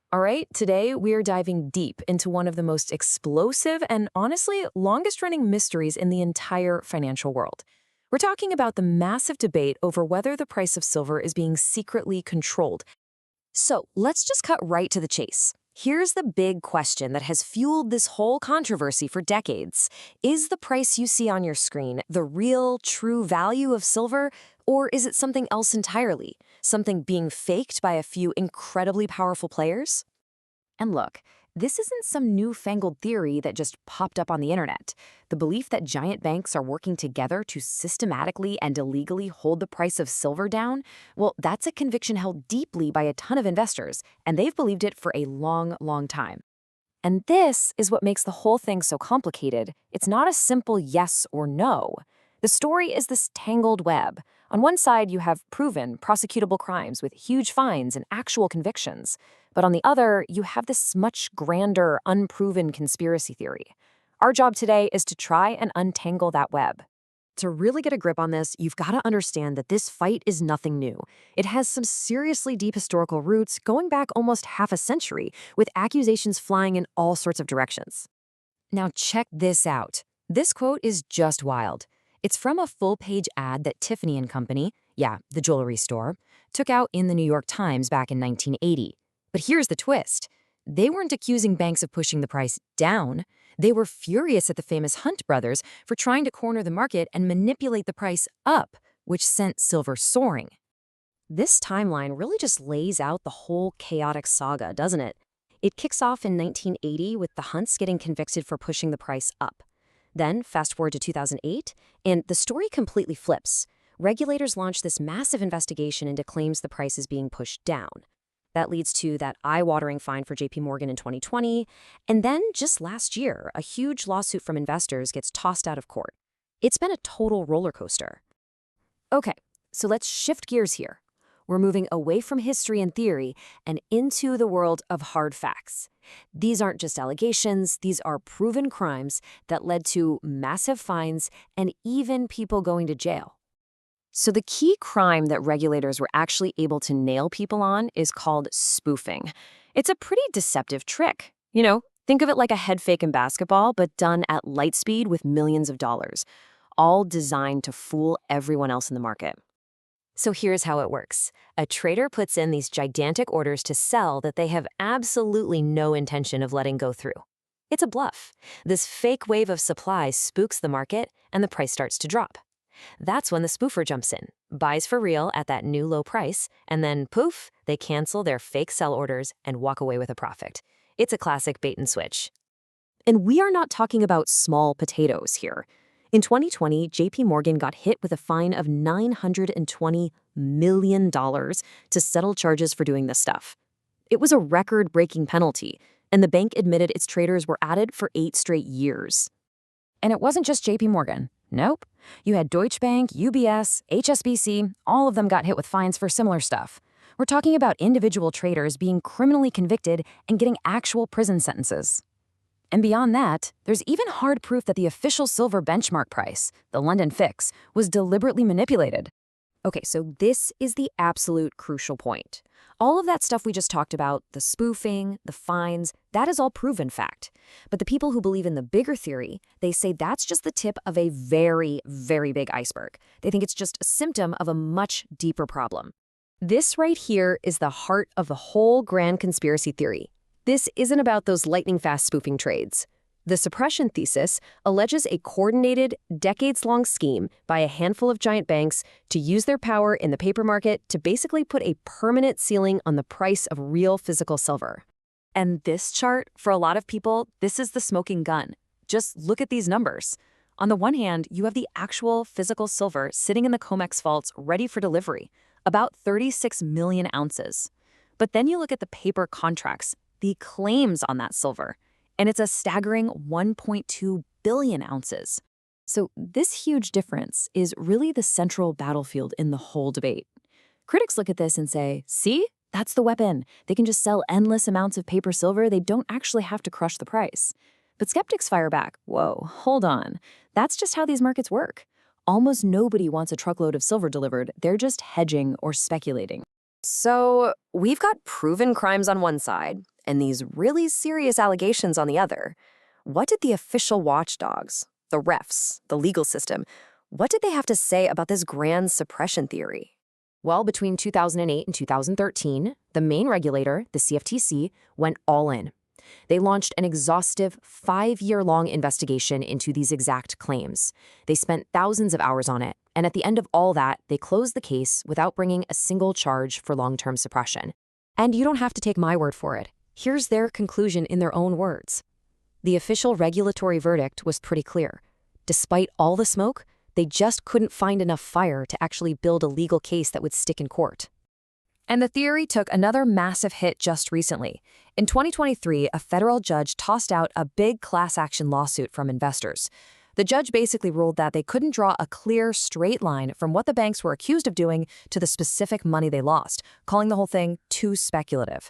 All right, today we are diving deep into one of the most explosive and honestly longest running mysteries in the entire financial world. We're talking about the massive debate over whether the price of silver is being secretly controlled. So let's just cut right to the chase. Here's the big question that has fueled this whole controversy for decades. Is the price you see on your screen the real, true value of silver, or is it something else entirely? Something being faked by a few incredibly powerful players? And look, this isn't some newfangled theory that just popped up on the internet. The belief that giant banks are working together to systematically and illegally hold the price of silver down, well, that's a conviction held deeply by a ton of investors, and they've believed it for a long, long time. And this is what makes the whole thing so complicated. It's not a simple yes or no. The story is this tangled web. On one side, you have proven, prosecutable crimes with huge fines and actual convictions. But on the other, you have this much grander, unproven conspiracy theory. Our job today is to try and untangle that web. To really get a grip on this, you've got to understand that this fight is nothing new. It has some seriously deep historical roots going back almost half a century, with accusations flying in all sorts of directions. Now check this out. This quote is just wild. It's from a full-page ad that Tiffany and Company, yeah, the jewelry store, took out in the New York Times back in 1980. But here's the twist. They weren't accusing banks of pushing the price down. They were furious at the famous Hunt brothers for trying to corner the market and manipulate the price up, which sent silver soaring. This timeline really just lays out the whole chaotic saga, doesn't it? It kicks off in 1980 with the Hunts getting convicted for pushing the price up. Then, fast forward to 2008, and the story completely flips. Regulators launch this massive investigation into claims the price is being pushed down. That leads to that eye-watering fine for JP Morgan in 2020, and then just last year, a huge lawsuit from investors gets tossed out of court. It's been a total roller coaster. Okay, so let's shift gears here. We're moving away from history and theory and into the world of hard facts. These aren't just allegations, these are proven crimes that led to massive fines and even people going to jail. So the key crime that regulators were actually able to nail people on is called spoofing. It's a pretty deceptive trick. Think of it like a head fake in basketball, but done at light speed with millions of dollars, all designed to fool everyone else in the market. So here's how it works. A trader puts in these gigantic orders to sell that they have absolutely no intention of letting go through. It's a bluff. This fake wave of supply spooks the market, and the price starts to drop. That's when the spoofer jumps in, buys for real at that new low price, and then poof, they cancel their fake sell orders and walk away with a profit. It's a classic bait and switch. And we are not talking about small potatoes here. In 2020, JP Morgan got hit with a fine of $920 million to settle charges for doing this stuff. It was a record-breaking penalty, and the bank admitted its traders were at it for 8 straight years. And it wasn't just JP Morgan. Nope. You had Deutsche Bank, UBS, HSBC, all of them got hit with fines for similar stuff. We're talking about individual traders being criminally convicted and getting actual prison sentences. And beyond that, there's even hard proof that the official silver benchmark price, the London Fix, was deliberately manipulated. Okay, so this is the absolute crucial point. All of that stuff we just talked about, the spoofing, the fines, that is all proven fact. But the people who believe in the bigger theory, they say that's just the tip of a very, very big iceberg. They think it's just a symptom of a much deeper problem. This right here is the heart of the whole grand conspiracy theory. This isn't about those lightning-fast spoofing trades. The suppression thesis alleges a coordinated, decades-long scheme by a handful of giant banks to use their power in the paper market to basically put a permanent ceiling on the price of real physical silver. And this chart, for a lot of people, this is the smoking gun. Just look at these numbers. On the one hand, you have the actual physical silver sitting in the COMEX vaults ready for delivery, about 36 million ounces. But then you look at the paper contracts, the claims on that silver, and it's a staggering 1.2 billion ounces. So this huge difference is really the central battlefield in the whole debate. Critics look at this and say, see, that's the weapon. They can just sell endless amounts of paper silver. They don't actually have to crush the price. But skeptics fire back, whoa, hold on. That's just how these markets work. Almost nobody wants a truckload of silver delivered. They're just hedging or speculating. So we've got proven crimes on one side and these really serious allegations on the other. What did the official watchdogs, the refs, the legal system, what did they have to say about this grand suppression theory? Well, between 2008 and 2013, the main regulator, the CFTC, went all in. They launched an exhaustive 5-year-long investigation into these exact claims. They spent thousands of hours on it, and at the end of all that, they closed the case without bringing a single charge for long-term suppression. And you don't have to take my word for it. Here's their conclusion in their own words. The official regulatory verdict was pretty clear. Despite all the smoke, they just couldn't find enough fire to actually build a legal case that would stick in court. And the theory took another massive hit just recently. In 2023, a federal judge tossed out a big class action lawsuit from investors. The judge basically ruled that they couldn't draw a clear, straight line from what the banks were accused of doing to the specific money they lost, calling the whole thing too speculative.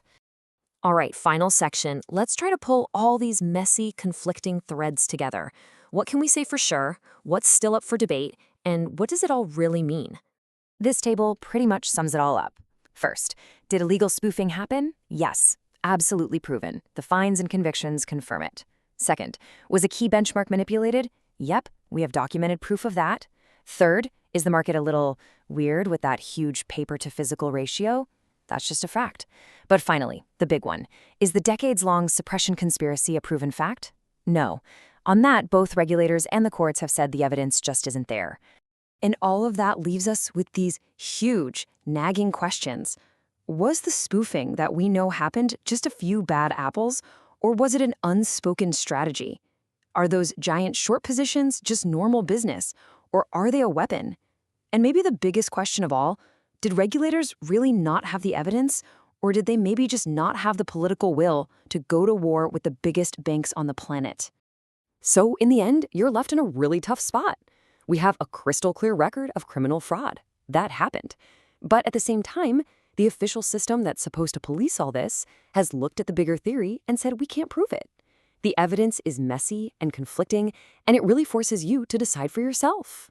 All right, final section. Let's try to pull all these messy, conflicting threads together. What can we say for sure? What's still up for debate? And what does it all really mean? This table pretty much sums it all up. First, did illegal spoofing happen? Yes, absolutely proven. The fines and convictions confirm it. Second, was a key benchmark manipulated? Yep, we have documented proof of that. Third, is the market a little weird with that huge paper-to-physical ratio? That's just a fact. But finally, the big one. Is the decades-long suppression conspiracy a proven fact? No. On that, both regulators and the courts have said the evidence just isn't there. And all of that leaves us with these huge, nagging questions. Was the spoofing that we know happened just a few bad apples, or was it an unspoken strategy? Are those giant short positions just normal business, or are they a weapon? And maybe the biggest question of all, did regulators really not have the evidence, or did they maybe just not have the political will to go to war with the biggest banks on the planet? So in the end, you're left in a really tough spot. We have a crystal clear record of criminal fraud. That happened. But at the same time, the official system that's supposed to police all this has looked at the bigger theory and said we can't prove it. The evidence is messy and conflicting, and it really forces you to decide for yourself.